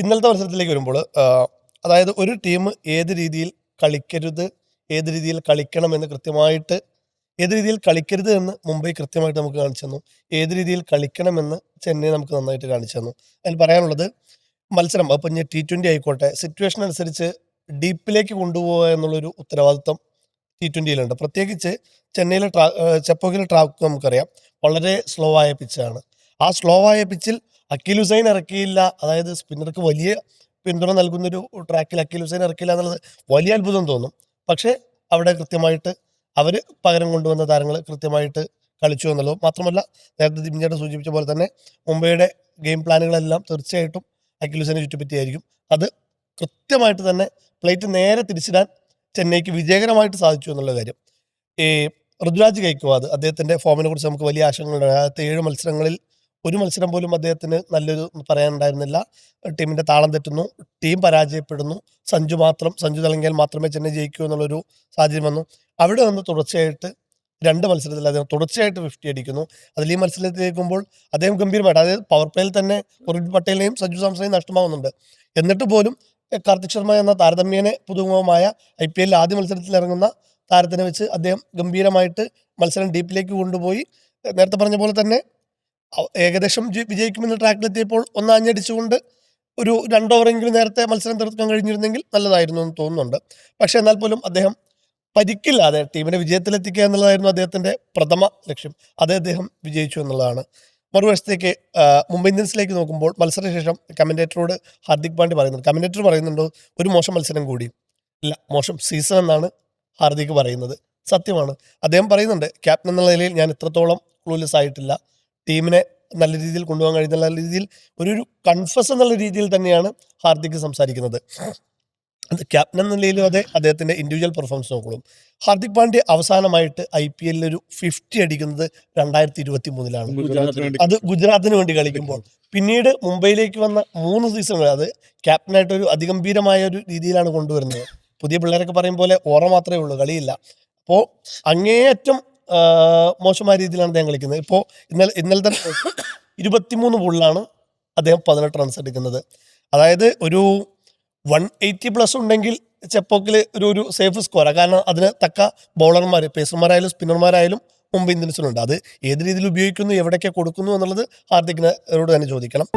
ഇന്നലത്തെ മത്സരത്തിലേക്ക് വരുമ്പോൾ അതായത് ഒരു ടീം ഏത് രീതിയിൽ കളിക്കരുത്, ഏത് രീതിയിൽ കളിക്കണമെന്ന് കൃത്യമായിട്ട് ഏത് രീതിയിൽ കളിക്കരുത് എന്ന് മുംബൈ കൃത്യമായിട്ട് നമുക്ക് കാണിച്ചു തന്നു. ഏത് രീതിയിൽ കളിക്കണമെന്ന് ചെന്നൈ നമുക്ക് നന്നായിട്ട് കാണിച്ചു തന്നു. അതിൽ പറയാനുള്ളത് മത്സരം അപ്പം ഇനി T20 ആയിക്കോട്ടെ, സിറ്റുവേഷൻ അനുസരിച്ച് ഡീപ്പിലേക്ക് കൊണ്ടുപോകുക എന്നുള്ളൊരു ഉത്തരവാദിത്വം T20യിലുണ്ട്. പ്രത്യേകിച്ച് ചെന്നൈയിലെ ചെപ്പോക്കിലെ ട്രാക്ക് നമുക്കറിയാം വളരെ സ്ലോ ആയ പിച്ചാണ്. ആ സ്ലോ ആയ പിച്ചിൽ അക്കീൽ ഹുസൈൻ ഇറക്കിയില്ല, അതായത് സ്പിന്നർക്ക് വലിയ പിന്തുണ നൽകുന്നൊരു ട്രാക്കിൽ അക്കീൽ ഹുസൈൻ ഇറക്കിയില്ല എന്നുള്ളത് വലിയ അത്ഭുതം തോന്നും. പക്ഷേ അവിടെ കൃത്യമായിട്ട് അവർ പകരം കൊണ്ടുവന്ന താരങ്ങൾ കൃത്യമായിട്ട് കളിച്ചു എന്നുള്ളതും മാത്രമല്ല, നേരത്തെ ദിപിൻചേട്ടൻ സൂചിപ്പിച്ച പോലെ തന്നെ മുംബൈയുടെ ഗെയിം പ്ലാനുകളെല്ലാം തീർച്ചയായിട്ടും അക്കീൽ ഹുസൈനെ ചുറ്റിപ്പറ്റിയായിരിക്കും. അത് കൃത്യമായിട്ട് തന്നെ പ്ലേറ്റ് നേരെ തിരിച്ചിടാൻ ചെന്നൈക്ക് വിജയകരമായിട്ട് സാധിച്ചു എന്നുള്ള കാര്യം. ഈ ഋതുരാജ് ഗൈക്വാദ് അദ്ദേഹത്തിൻ്റെ ഫോമിനെ കുറിച്ച് നമുക്ക് വലിയ ആശങ്കകളുണ്ട്. ആദ്യത്തെ 7 മത്സരങ്ങളിൽ ഒരു മത്സരം പോലും അദ്ദേഹത്തിന് നല്ലൊരു പറയാനുണ്ടായിരുന്നില്ല. ടീമിൻ്റെ താളം തെറ്റുന്നു, ടീം പരാജയപ്പെടുന്നു, സഞ്ജു തിളങ്ങിയാൽ മാത്രമേ ചെന്നൈ ജയിക്കൂ എന്നുള്ളൊരു സാഹചര്യം വന്നു. അവിടെ നിന്ന് തുടർച്ചയായിട്ട് 2 മത്സരത്തിൽ അദ്ദേഹം തുടർച്ചയായിട്ട് 50 അടിക്കുന്നു. അതിൽ ഈ മത്സരത്തിലേക്കുമ്പോൾ അദ്ദേഹം ഗംഭീരമായിട്ട്, അതായത് പവർ പ്ലേയിൽ തന്നെ ഉറുഡ് പട്ടേലിനെയും സഞ്ജു സാംസണെയും നഷ്ടമാകുന്നുണ്ട്. എന്നിട്ട് പോലും കാർത്തിക് ശർമ്മ എന്ന താരതമ്യേന പുതുമുഖമായ IPL ആദ്യ മത്സരത്തിൽ ഇറങ്ങുന്ന താരത്തിനെ വെച്ച് അദ്ദേഹം ഗംഭീരമായിട്ട് മത്സരം ഡീപ്പിലേക്ക് കൊണ്ടുപോയി. നേരത്തെ പറഞ്ഞ പോലെ തന്നെ ഏകദേശം വിജയിക്കുമെന്ന ട്രാക്കിലെത്തിയപ്പോൾ ഒന്ന് ആഞ്ഞടിച്ചുകൊണ്ട് ഒരു 2 ഓവറെങ്കിലും നേരത്തെ മത്സരം തീർക്കാൻ കഴിഞ്ഞിരുന്നെങ്കിൽ നല്ലതായിരുന്നു എന്ന് തോന്നുന്നുണ്ട്. പക്ഷേ എന്നാൽ പോലും അദ്ദേഹം പരിക്കില്ലാതെ ടീമിനെ വിജയത്തിലെത്തിക്കുക എന്നുള്ളതായിരുന്നു അദ്ദേഹത്തിൻ്റെ പ്രഥമ ലക്ഷ്യം. അത് അദ്ദേഹം വിജയിച്ചു എന്നുള്ളതാണ്. മറുവശത്തേക്ക് മുംബൈ ഇന്ത്യൻസിലേക്ക് നോക്കുമ്പോൾ മത്സരശേഷം കമൻറ്റേറ്ററോട് ഹാർദിക് പാണ്ഡ്യ പറയുന്നുണ്ട്. കമൻറ്റേറ്റർ പറയുന്നുണ്ടോ ഒരു മോശം മത്സരം കൂടി ഇല്ല, മോശം സീസൺ എന്നാണ് ഹാർദിക് പറയുന്നത്. സത്യമാണ്. അദ്ദേഹം പറയുന്നുണ്ട്, ക്യാപ്റ്റൻ എന്നുള്ള നിലയിൽ ഞാൻ ഇത്രത്തോളം ക്ലൂലെസ് ആയിട്ടില്ല, ടീമിനെ നല്ല രീതിയിൽ കൊണ്ടുപോകാൻ കഴിയുന്ന രീതിയിൽ ഒരു കൺഫസ് എന്നുള്ള രീതിയിൽ തന്നെയാണ് ഹാർദിക് സംസാരിക്കുന്നത്. അത് ക്യാപ്റ്റൻ എന്ന നിലയിലും അതെ, അദ്ദേഹത്തിൻ്റെ ഇൻഡിവിജ്വൽ പെർഫോമൻസ് നോക്കണം. ഹാർദിക് പാണ്ഡ്യ അവസാനമായിട്ട് IPL ഒരു 50 അടിക്കുന്നത് 2023-ലാണ്. അത് ഗുജറാത്തിന് വേണ്ടി കളിക്കുമ്പോൾ. പിന്നീട് മുംബൈയിലേക്ക് വന്ന 3 സീസണുകൾ അത് ക്യാപ്റ്റനായിട്ടൊരു അതിഗംഭീരമായ ഒരു രീതിയിലാണ് കൊണ്ടുവരുന്നത്. പുതിയ പിള്ളേരൊക്കെ പറയും പോലെ ഓറ മാത്രമേ ഉള്ളൂ, കളിയില്ല. അപ്പോൾ അങ്ങേയറ്റം മോശമായ രീതിയിലാണ് അദ്ദേഹം കളിക്കുന്നത്. ഇപ്പോൾ ഇന്നലത്തെ 23 ബോളിലാണ് അദ്ദേഹം 18 റൺസ് എടുക്കുന്നത്. അതായത് ഒരു 180+ ഉണ്ടെങ്കിൽ ചെപ്പോക്കിൽ ഒരു സേഫ് സ്കോറാണ്. കാരണം അതിന് തക്ക ബൗളർമാർ, പേസർമാരായാലും സ്പിന്നർമാരായാലും മുംബൈ ഇന്ത്യൻസിനുണ്ട്. അത് ഏത് രീതിയിൽ ഉപയോഗിക്കുന്നു, എവിടേക്ക് കൊടുക്കുന്നു എന്നുള്ളത് ഹാർദിക്കിനോട് തന്നെ ചോദിക്കണം.